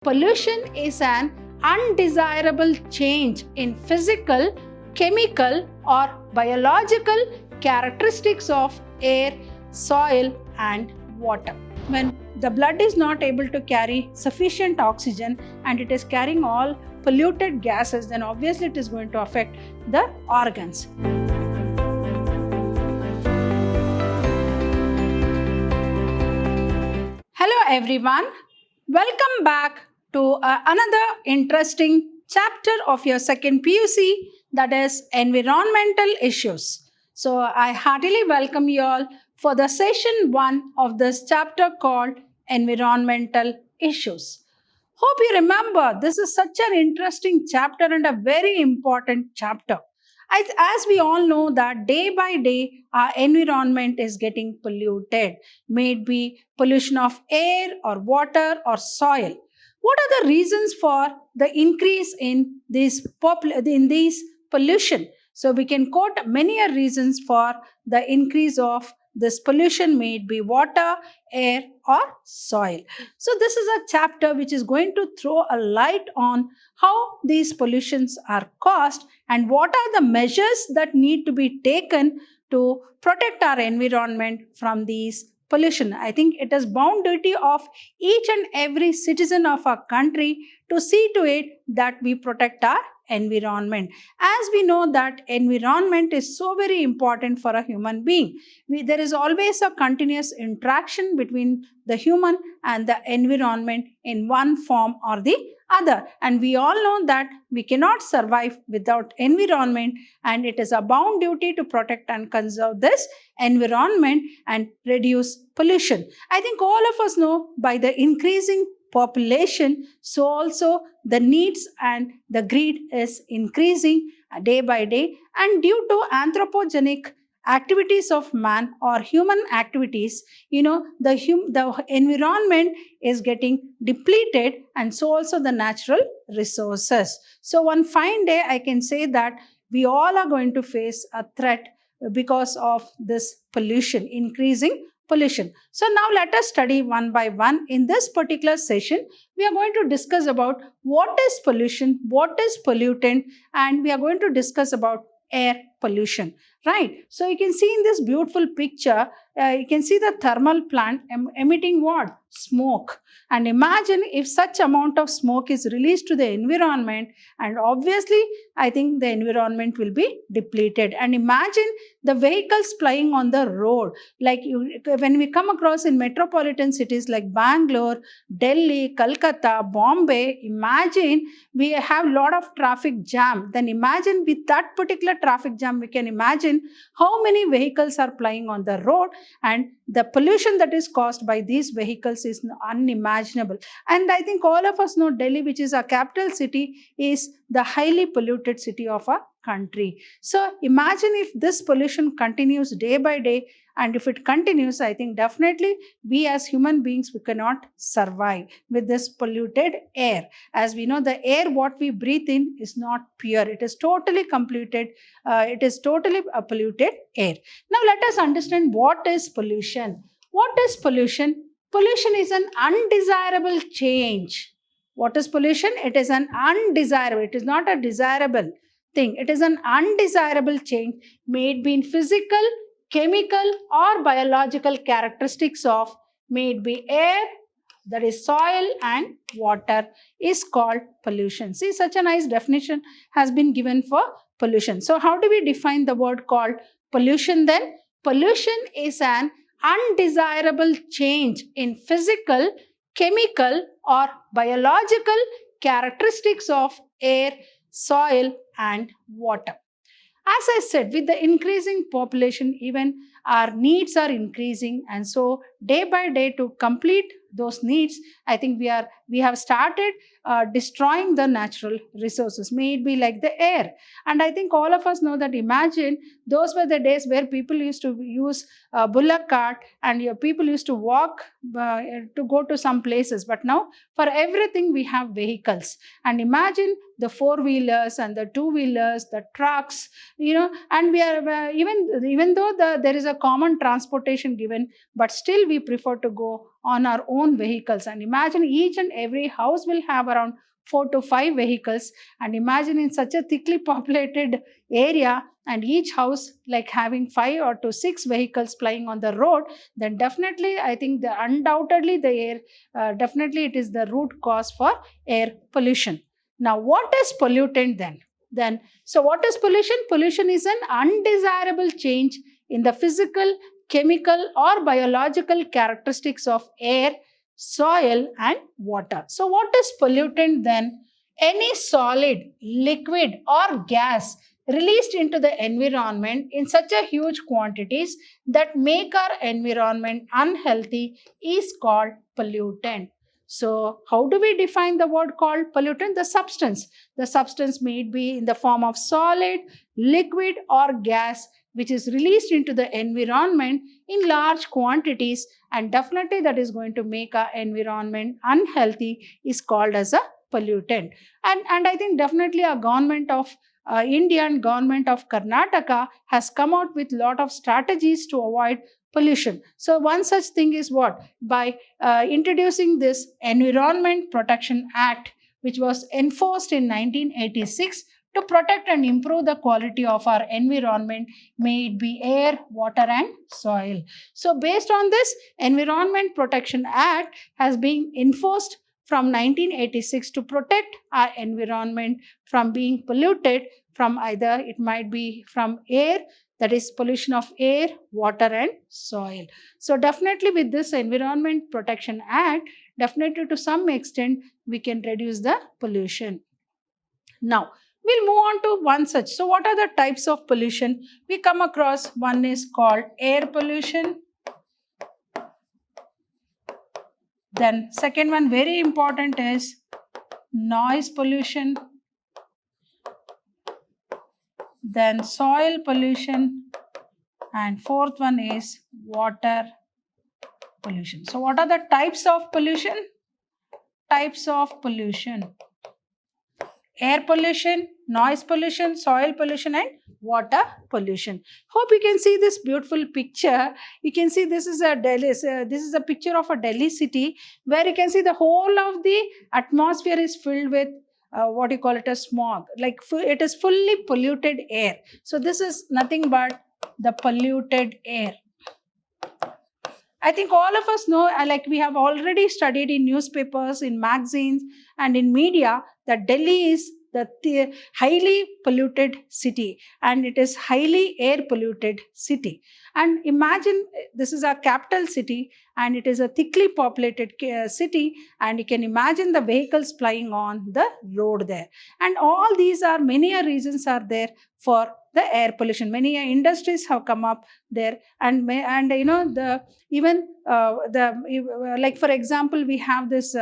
Pollution is an undesirable change in physical, chemical, or biological characteristics of air, soil, and water. When the blood is not able to carry sufficient oxygen and it is carrying all polluted gases, then obviously it is going to affect the organs. Hello everyone, welcome back to another interesting chapter of your second PUC, that is environmental issues. So I heartily welcome you all for the session 1 of this chapter called environmental issues. Hope you remember this is such an interesting chapter and a very important chapter. As we all know that day by day our environment is getting polluted, may it be pollution of air or water or soil. What are the reasons for the increase in these pollution? So we can quote many reasons for the increase of this pollution, may it be water, air or soil. So this is a chapter which is going to throw a light on how these pollutions are caused and what are the measures that need to be taken to protect our environment from these pollution. I think it is bound duty of each and every citizen of our country to see to it that we protect our environment. As we know that environment is so very important for a human being. There is always a continuous interaction between the human and the environment in one form or the other. And we all know that we cannot survive without environment, and it is a bound duty to protect and conserve this environment and reduce pollution. I think all of us know by the increasing population, so also the needs and the greed is increasing day by day, and due to anthropogenic activities of man or human activities, the environment is getting depleted, and so also the natural resources. So one fine day I can say that we all are going to face a threat because of this pollution, increasing pollution. So now let us study one by one. In this particular session, we are going to discuss about what is pollution, what is pollutant, and we are going to discuss about air pollution, right? So you can see in this beautiful picture, you can see the thermal plant emitting what? Smoke. And imagine if such amount of smoke is released to the environment, and obviously I think the environment will be depleted. And imagine the vehicles plying on the road. Like when we come across in metropolitan cities like Bangalore, Delhi, Calcutta, Bombay, imagine we have a lot of traffic jam. Then imagine with that particular traffic jam, we can imagine how many vehicles are plying on the road, and the pollution that is caused by these vehicles is unimaginable. And I think all of us know Delhi, which is our capital city, is the highly polluted city of our country. So imagine if this pollution continues day by day, and if it continues, I think definitely we as human beings, we cannot survive with this polluted air. As we know, the air what we breathe in is not pure. It is totally polluted. It is totally a polluted air. Now let us understand what is pollution. What is pollution? Pollution is an undesirable change. What is pollution? It is an undesirable. It is not a desirable thing. It is an undesirable change, may it be in physical, chemical or biological characteristics of, may it be air, that is soil, and water, is called pollution. See, such a nice definition has been given for pollution. So how do we define the word called pollution then? Pollution is an undesirable change in physical, chemical or biological characteristics of air, soil and water. As I said, with the increasing population, even our needs are increasing, and so day by day to complete those needs, I think we have started destroying the natural resources, may it be like the air. And I think all of us know that, imagine those were the days where people used to use a bullock cart and people used to walk to go to some places. But now for everything we have vehicles. And imagine the four-wheelers and the two-wheelers, the trucks, and we are even though there is a common transportation given, but still we prefer to go on our own vehicles. And imagine each and every house will have around 4 to 5 vehicles, and imagine in such a thickly populated area and each house like having 5 or to 6 vehicles plying on the road, then definitely I think undoubtedly the air, definitely it is the root cause for air pollution. Now what is pollutant then? So what is pollution? Pollution is an undesirable change in the physical, chemical or biological characteristics of air, soil and water. So what is pollutant then? Any solid, liquid or gas released into the environment in such a huge quantities that make our environment unhealthy is called pollutant. So how do we define the word called pollutant? The substance may be in the form of solid, liquid or gas which is released into the environment in large quantities, and definitely that is going to make our environment unhealthy is called as a pollutant. And I think definitely our government of India and government of Karnataka has come out with lot of strategies to avoid pollution. So one such thing is what? By introducing this Environment Protection Act, which was enforced in 1986 to protect and improve the quality of our environment, may it be air, water and soil. So based on this, Environment Protection Act has been enforced from 1986 to protect our environment from being polluted from either it might be from air, that is pollution of air, water and soil. So definitely with this Environment Protection Act, definitely to some extent we can reduce the pollution. Now we'll move on to one such. So what are the types of pollution we come across? One is called air pollution. Then second one very important is noise pollution. Then soil pollution, and fourth one is water pollution. So what are the types of pollution? Types of pollution: air pollution, noise pollution, soil pollution and water pollution. Hope you can see this beautiful picture. You can see this is a Delhi, this is a picture of a Delhi city where you can see the whole of the atmosphere is filled with what you call it as smog, like it is fully polluted air. So this is nothing but the polluted air. I think all of us know, like we have already studied in newspapers, in magazines and in media, that Delhi is the highly polluted city and it is highly air polluted city. And imagine this is our capital city and it is a thickly populated city, and you can imagine the vehicles plying on the road there. And all these are many reasons are there for the air pollution. Many industries have come up there, and you know the even like for example we have this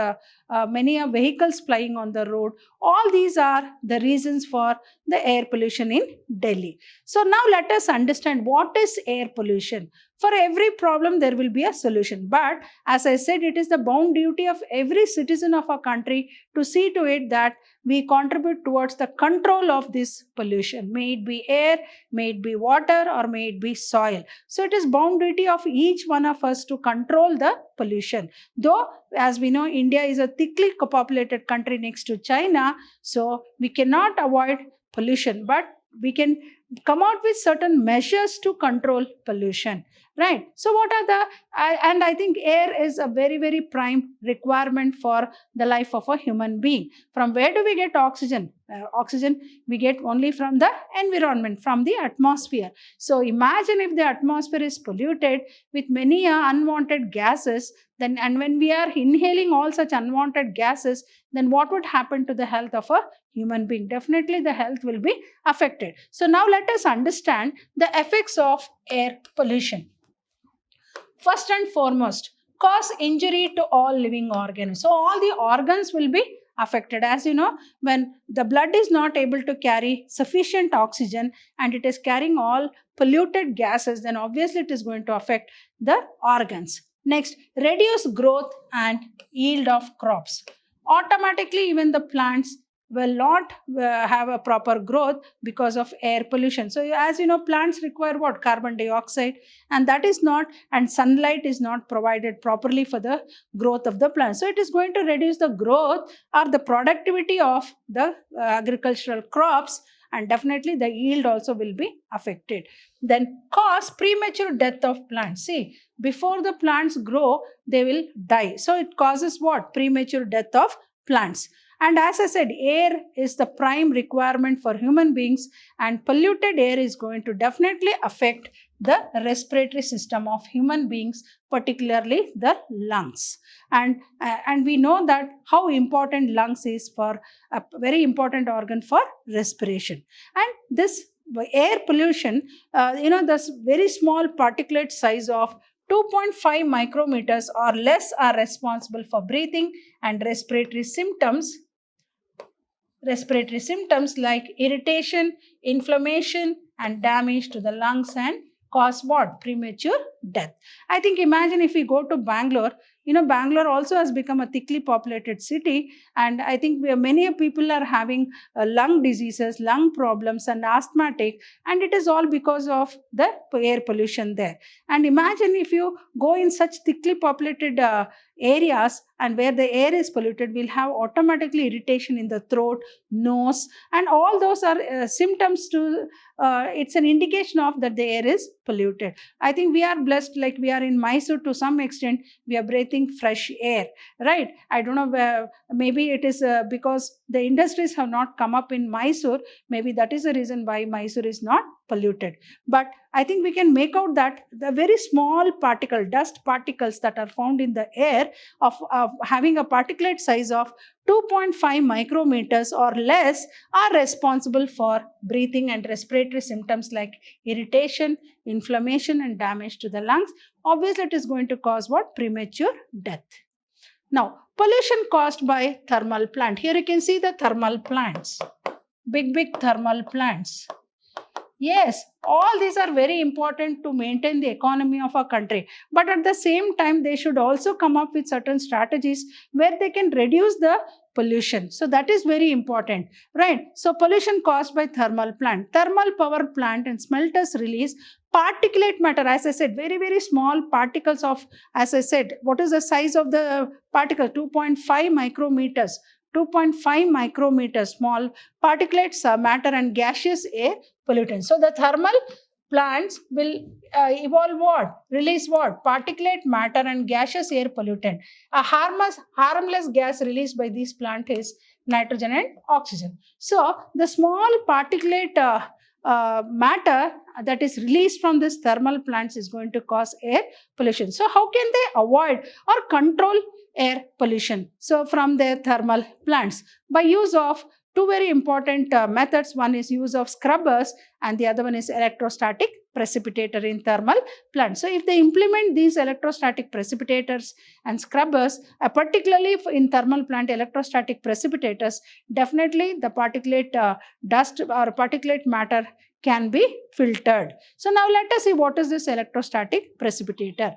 many vehicles plying on the road. All these are the reasons for the air pollution in Delhi. So now let us understand what is air pollution. For every problem there will be a solution, but as I said, it is the bound duty of every citizen of our country to see to it that we contribute towards the control of this pollution, may it be air, may it be water or may it be soil. So it is bound duty of each one of us to control the pollution. Though as we know, India is a thickly populated country next to China, so we cannot avoid pollution, but we can come out with certain measures to control pollution, right? So what are the and I think air is a very prime requirement for the life of a human being. From where do we get oxygen? Oxygen we get only from the environment, from the atmosphere. So imagine if the atmosphere is polluted with many unwanted gases, then and when we are inhaling all such unwanted gases, then what would happen to the health of a human being? Definitely the health will be affected. So now let us understand the effects of air pollution. First and foremost, cause injury to all living organs. So all the organs will be affected. As you know, when the blood is not able to carry sufficient oxygen and it is carrying all polluted gases, then obviously it is going to affect the organs. Next, reduce growth and yield of crops. Automatically even the plants will not have a proper growth because of air pollution. So as you know, plants require what? Carbon dioxide, and that is not, and sunlight is not provided properly for the growth of the plant. So it is going to reduce the growth or the productivity of the agricultural crops, and definitely the yield also will be affected. Then cause premature death of plants. See, before the plants grow, they will die. So it causes what? Premature death of plants. And as I said, air is the prime requirement for human beings, and polluted air is going to definitely affect the respiratory system of human beings, particularly the lungs. And we know that how important lungs is for a very important organ for respiration. And this air pollution, this very small particulate size of 2.5 micrometers or less are responsible for breathing and respiratory symptoms like irritation, inflammation, and damage to the lungs, and cause what? Premature death. I think imagine if we go to Bangalore. Bangalore also has become a thickly populated city, and I think many people are having lung diseases, lung problems, and asthmatic, and it is all because of the air pollution there. And imagine if you go in such thickly populated areas and where the air is polluted, we'll have automatically irritation in the throat, nose, and all those are symptoms to it's an indication of that the air is polluted. I think we are blessed, like we are in Mysuru to some extent, we are breathing fresh air, right? I don't know, maybe it is because the industries have not come up in Mysuru, maybe that is the reason why Mysuru is not polluted. But I think we can make out that the very small dust particles that are found in the air of having a particulate size of 2.5 micrometers or less are responsible for breathing and respiratory symptoms like irritation, inflammation, and damage to the lungs. Obviously, it is going to cause what? Premature death. Now, pollution caused by thermal plant. Here you can see the thermal plants, big thermal plants. Yes, all these are very important to maintain the economy of our country. But at the same time, they should also come up with certain strategies where they can reduce the pollution. So that is very important, right? So pollution caused by thermal plant. Thermal power plant and smelters release particulate matter. As I said, very small particles of, as I said, what is the size of the particle? 2.5 micrometers. 2.5 micrometers small particulates matter and gaseous air pollutants. So the thermal plants will evolve what? Release what? Particulate matter and gaseous air pollutant. A harmless gas released by these plants is nitrogen and oxygen. So the small particulate matter that is released from this thermal plants is going to cause air pollution. So how can they avoid or control air pollution? So from their thermal plants, by use of two very important methods. One is use of scrubbers and the other one is electrostatic precipitator in thermal plants. So if they implement these electrostatic precipitators and scrubbers, particularly in thermal plant electrostatic precipitators, definitely the particulate dust or particulate matter can be filtered. So now let us see what is this electrostatic precipitator.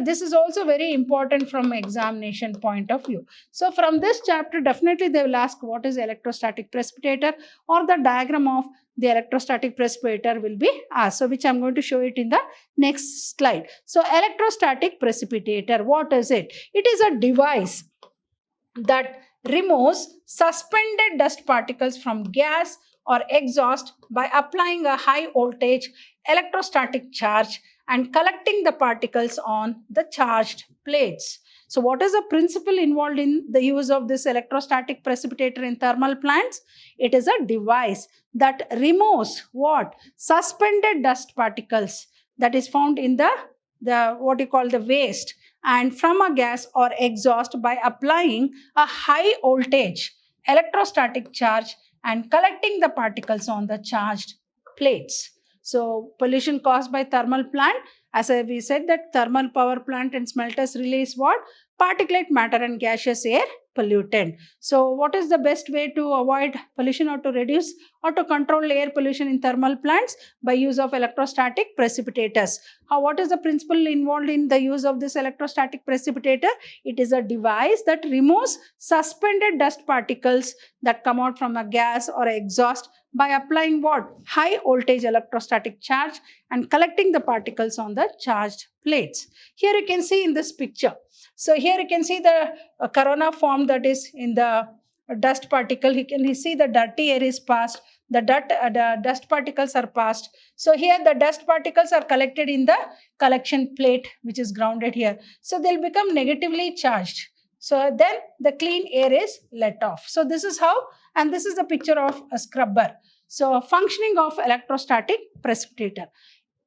This is also very important from examination point of view. So from this chapter, definitely they will ask what is electrostatic precipitator, or the diagram of the electrostatic precipitator will be asked. So which I am going to show it in the next slide. So electrostatic precipitator, what is it? It is a device that removes suspended dust particles from gas or exhaust by applying a high voltage electrostatic charge and collecting the particles on the charged plates. So what is the principle involved in the use of this electrostatic precipitator in thermal plants? It is a device that removes what? Suspended dust particles that is found in the what you call the waste and from a gas or exhaust by applying a high voltage electrostatic charge and collecting the particles on the charged plates. So pollution caused by thermal plant, as we said that thermal power plant and smelters release what? particulate matter and gaseous air pollutant. So what is the best way to avoid pollution or to reduce or to control air pollution in thermal plants? By use of electrostatic precipitators. What is the principle involved in the use of this electrostatic precipitator? It is a device that removes suspended dust particles that come out from a gas or exhaust by applying what? High voltage electrostatic charge and collecting the particles on the charged plates. Here you can see in this picture. So here you can see the corona form that is in the dust particle. You can see the dirty air is passed. The dust particles are passed. So here the dust particles are collected in the collection plate which is grounded here. So they'll become negatively charged. So then the clean air is let off. So this is how, and this is the picture of a scrubber. So functioning of electrostatic precipitator.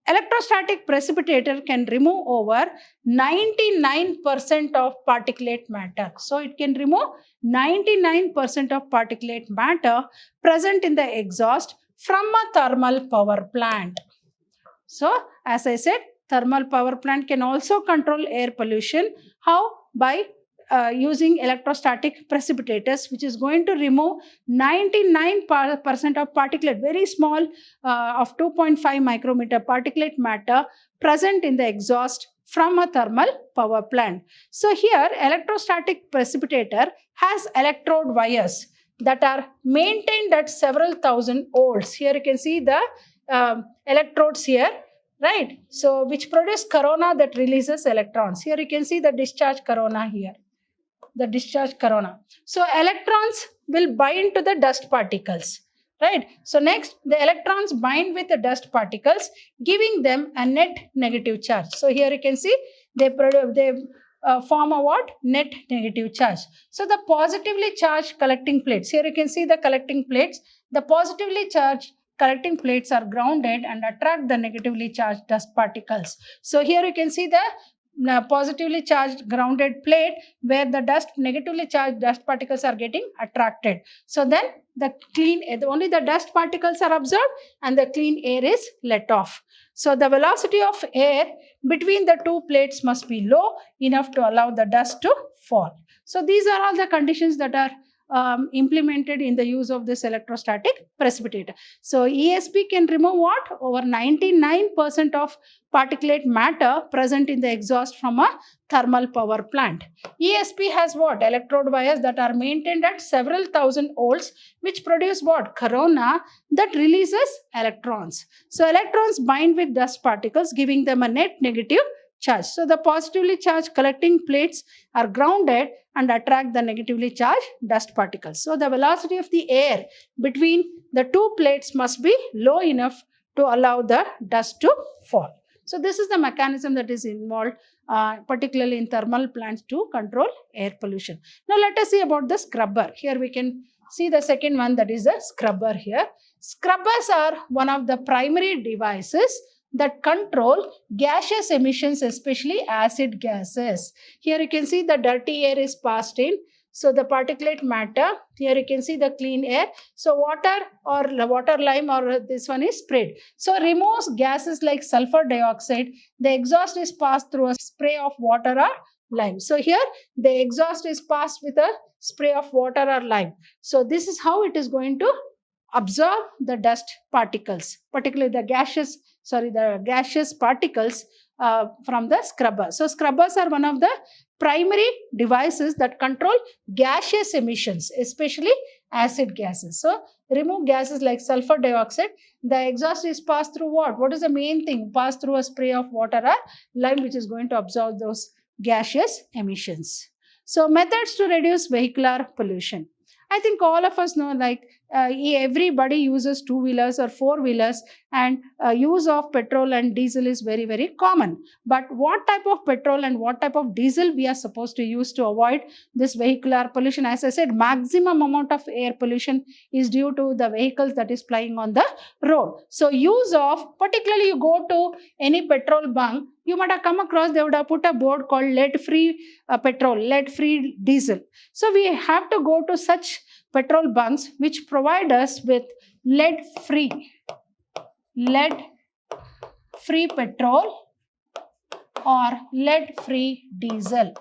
Electrostatic precipitator can remove over 99% of particulate matter. So it can remove 99% of particulate matter present in the exhaust from a thermal power plant. So as I said, thermal power plant can also control air pollution. How? By using electrostatic precipitators, which is going to remove 99% of particulate, very small of 2.5 micrometer particulate matter present in the exhaust from a thermal power plant. So here electrostatic precipitator has electrode wires that are maintained at several thousand volts. Here you can see the electrodes here, right? So which produce corona that releases electrons. Here you can see the discharge corona here. The discharge corona. So electrons will bind to the dust particles, right? So next, the electrons bind with the dust particles, giving them a net negative charge. So here you can see they form a what? Net negative charge. So the positively charged collecting plates. Here you can see the collecting plates. The positively charged collecting plates are grounded and attract the negatively charged dust particles. So here you can see the positively charged grounded plate where the negatively charged dust particles are getting attracted. So then the clean air, only the dust particles are absorbed and the clean air is let off. So the velocity of air between the two plates must be low enough to allow the dust to fall. So these are all the conditions that are implemented in the use of this electrostatic precipitator. So ESP can remove what? Over 99% of particulate matter present in the exhaust from a thermal power plant. ESP has what? Electrode wires that are maintained at several thousand volts, which produce what? Corona that releases electrons. So electrons bind with dust particles, giving them a net negative charge. So the positively charged collecting plates are grounded and attract the negatively charged dust particles. So the velocity of the air between the two plates must be low enough to allow the dust to fall. So this is the mechanism that is involved, particularly in thermal plants to control air pollution. Now let us see about the scrubber. Here we can see the second one, that is the scrubber here. Scrubbers are one of the primary devices that control gaseous emissions, especially acid gases. Here you can see the dirty air is passed in. So the particulate matter, here you can see the clean air. So water or water lime or this one is sprayed. So removes gases like sulfur dioxide. The exhaust is passed through a spray of water or lime. So here the exhaust is passed with a spray of water or lime. So this is how it is going to absorb the dust particles, particularly the gaseous particles from the scrubber. So scrubbers are one of the primary devices that control gaseous emissions, especially acid gases. So remove gases like sulfur dioxide. The exhaust is passed through what? What is the main thing? Passed through a spray of water or lime, which is going to absorb those gaseous emissions. So methods to reduce vehicular pollution. I think all of us know, like everybody uses two-wheelers or four-wheelers, and use of petrol and diesel is very, very common. But what type of petrol and what type of diesel we are supposed to use to avoid this vehicular pollution? As I said, maximum amount of air pollution is due to the vehicles that is plying on the road. So use of, particularly you go to any petrol bunk, you might have come across, they would have put a board called lead-free petrol, lead-free diesel. So we have to go to such petrol bunks which provide us with lead-free petrol or lead-free diesel.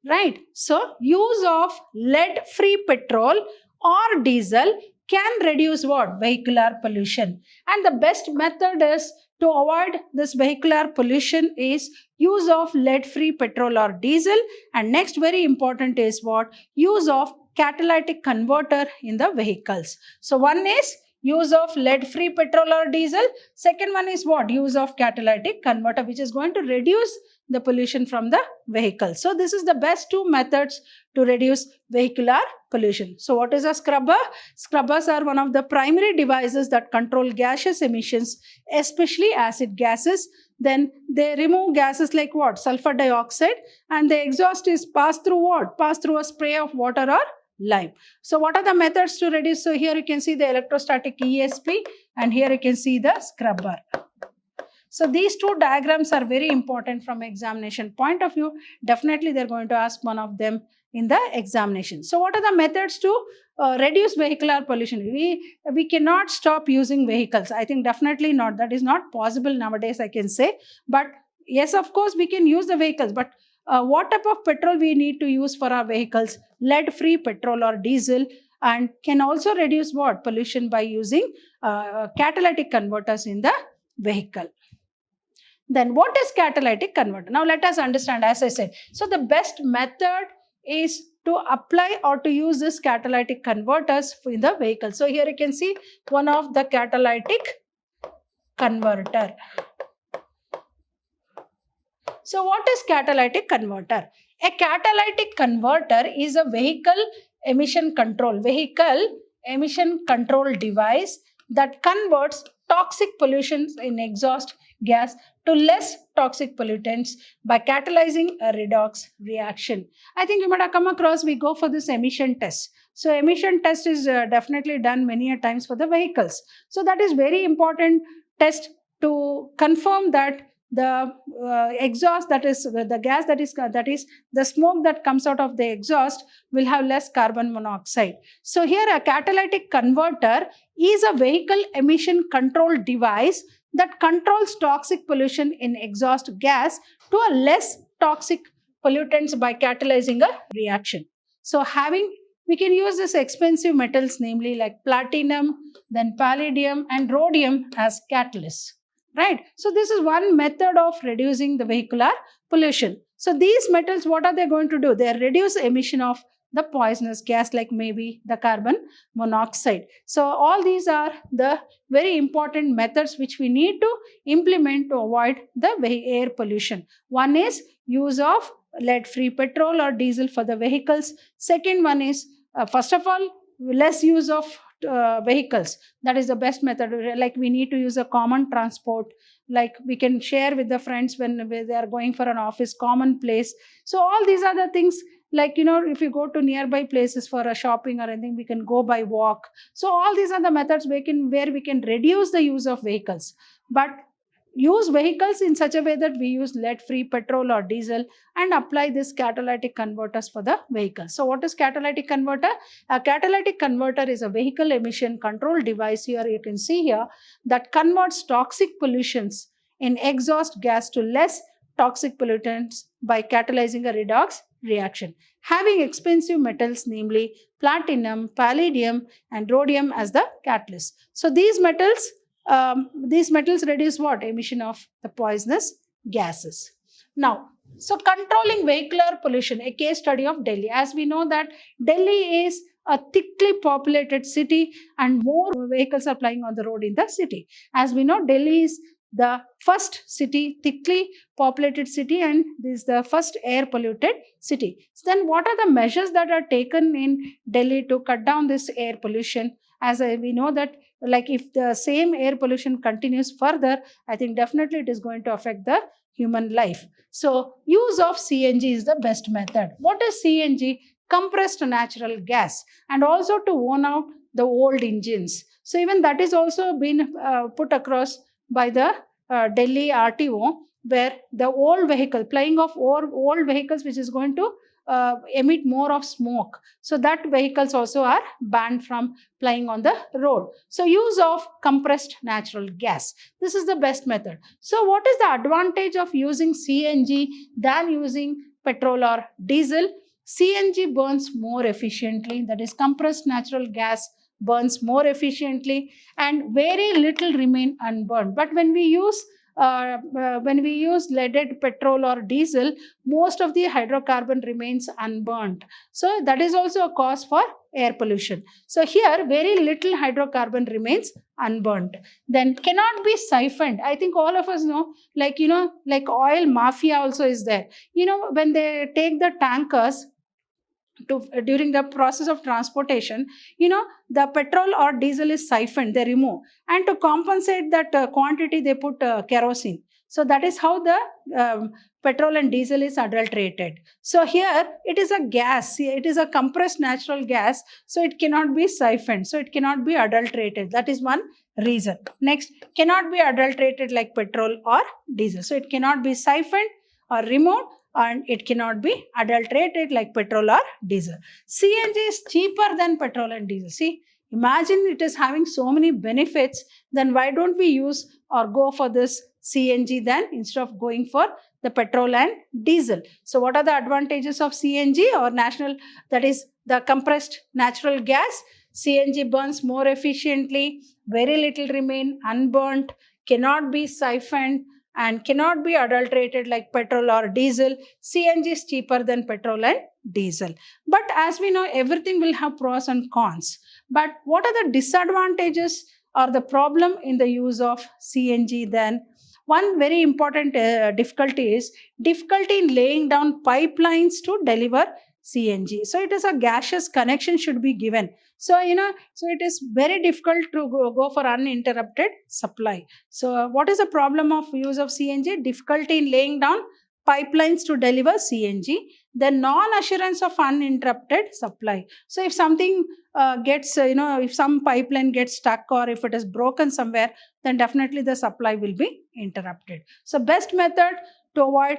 right? So use of lead-free petrol or diesel can reduce what? Vehicular pollution. And the best method is to avoid this vehicular pollution is use of lead-free petrol or diesel. And next very important is what? Use of catalytic converter in the vehicles. So one is use of lead-free petrol or diesel. Second one is what? Use of catalytic converter, which is going to reduce the pollution from the vehicle. So this is the best two methods to reduce vehicular pollution. So what is a scrubber? Scrubbers are one of the primary devices that control gaseous emissions, especially acid gases. Then they remove gases like what? Sulfur dioxide, and the exhaust is passed through what? Passed through a spray of water or lime. So what are the methods to reduce? So here you can see the electrostatic ESP, and here you can see the scrubber. So these two diagrams are very important from examination point of view. Definitely they're going to ask one of them in the examination. So what are the methods to reduce vehicular pollution? We cannot stop using vehicles. I think definitely not. That is not possible nowadays, I can say. But yes, of course, we can use the vehicles. But what type of petrol we need to use for our vehicles? Lead-free petrol or diesel, and can also reduce what? Pollution by using catalytic converters in the vehicle. Then what is catalytic converter? Now let us understand, as I said. So the best method is to apply or to use this catalytic converters in the vehicle. So here you can see one of the catalytic converter. So what is catalytic converter? A catalytic converter is a vehicle emission control device that converts toxic pollutions in exhaust gas to less toxic pollutants by catalyzing a redox reaction. I think you might have come across, we go for this emission test. So emission test is definitely done many a times for the vehicles. So that is very important test to confirm that the exhaust, that is the gas, that is the smoke that comes out of the exhaust will have less carbon monoxide. So here a catalytic converter is a vehicle emission control device that controls toxic pollution in exhaust gas to a less toxic pollutants by catalyzing a reaction. So we can use these expensive metals, namely like platinum, then palladium and rhodium as catalysts. Right? So this is one method of reducing the vehicular pollution. So these metals, what are they going to do? They reduce emission of the poisonous gas like maybe the carbon monoxide. So all these are the very important methods which we need to implement to avoid the air pollution. One is use of lead-free petrol or diesel for the vehicles. Second one is, first of all, less use of vehicles. That is the best method. Like we need to use a common transport, like we can share with the friends when they are going for an office, common place. So all these are the things, like if you go to nearby places for a shopping or anything, we can go by walk. So all these are the methods where we can reduce the use of vehicles, but use vehicles in such a way that we use lead-free petrol or diesel and apply this catalytic converters for the vehicle. So what is catalytic converter? A catalytic converter is a vehicle emission control device, here you can see here, that converts toxic pollutions in exhaust gas to less toxic pollutants by catalyzing a redox reaction, having expensive metals, namely platinum, palladium and rhodium as the catalyst. So these metals reduce what? Emission of the poisonous gases. Now, so controlling vehicular pollution, a case study of Delhi. As we know that Delhi is a thickly populated city and more vehicles are plying on the road in the city. As we know, Delhi is the first city, thickly populated city, and this is the first air polluted city. So then what are the measures that are taken in Delhi to cut down this air pollution? As we know that, like if the same air pollution continues further, I think definitely it is going to affect the human life. So use of CNG is the best method. What is CNG? Compressed natural gas, and also to own out the old engines. So even that is also been put across by the Delhi RTO, where the old vehicle, plying of old vehicles which is going to emit more of smoke. So that vehicles also are banned from plying on the road. So use of compressed natural gas. This is the best method. So what is the advantage of using CNG than using petrol or diesel. CNG burns more efficiently, that is compressed natural gas burns more efficiently, and very little remain unburned. But when we use leaded petrol or diesel, most of the hydrocarbon remains unburnt. So that is also a cause for air pollution. So here very little hydrocarbon remains unburnt. Then cannot be siphoned. I think all of us know, like oil mafia also is there. When they take the tankers during the process of transportation, the petrol or diesel is siphoned, they remove, and to compensate that quantity they put kerosene. So that is how the petrol and diesel is adulterated. So here it is a gas, it is a compressed natural gas, so it cannot be siphoned, so it cannot be adulterated. That is one reason. Next, cannot be adulterated like petrol or diesel, so it cannot be siphoned or removed, and it cannot be adulterated like petrol or diesel. CNG is cheaper than petrol and diesel. See, imagine it is having so many benefits, then why don't we use or go for this CNG then instead of going for the petrol and diesel? So what are the advantages of CNG or that is the compressed natural gas? CNG burns more efficiently, very little remain unburnt, cannot be siphoned, and cannot be adulterated like petrol or diesel. CNG is cheaper than petrol and diesel. But as we know, everything will have pros and cons. But what are the disadvantages or the problem in the use of CNG then? One very important difficulty is difficulty in laying down pipelines to deliver CNG. So it is a gaseous connection should be given. So, so it is very difficult to go for uninterrupted supply. So what is the problem of use of CNG? Difficulty in laying down pipelines to deliver CNG. The non-assurance of uninterrupted supply. So if something if some pipeline gets stuck or if it is broken somewhere, then definitely the supply will be interrupted. So best method to avoid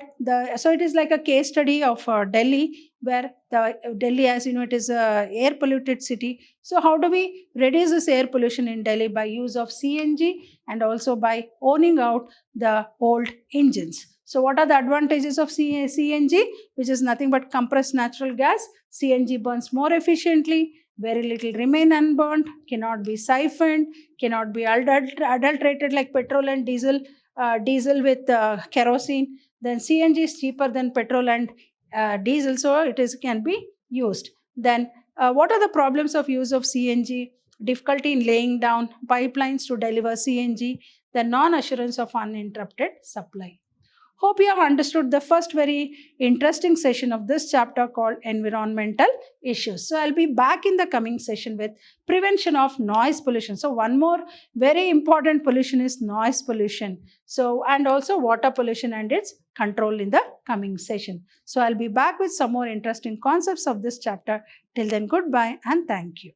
so it is like a case study of Delhi, where Delhi, as you know, it is a air polluted city. So how do we reduce this air pollution in Delhi? By use of CNG and also by owning out the old engines. So what are the advantages of CNG? Which is nothing but compressed natural gas. CNG burns more efficiently, very little remain unburnt, cannot be siphoned, cannot be adulterated like petrol and diesel with kerosene. Then CNG is cheaper than petrol and diesel, so it can be used. Then what are the problems of use of CNG? Difficulty in laying down pipelines to deliver CNG, the non-assurance of uninterrupted supply. Hope you have understood the first very interesting session of this chapter called environmental issues. So I'll be back in the coming session with prevention of noise pollution. So one more very important pollution is noise pollution. So, and also water pollution and its control in the coming session. So I'll be back with some more interesting concepts of this chapter. Till then, goodbye and thank you.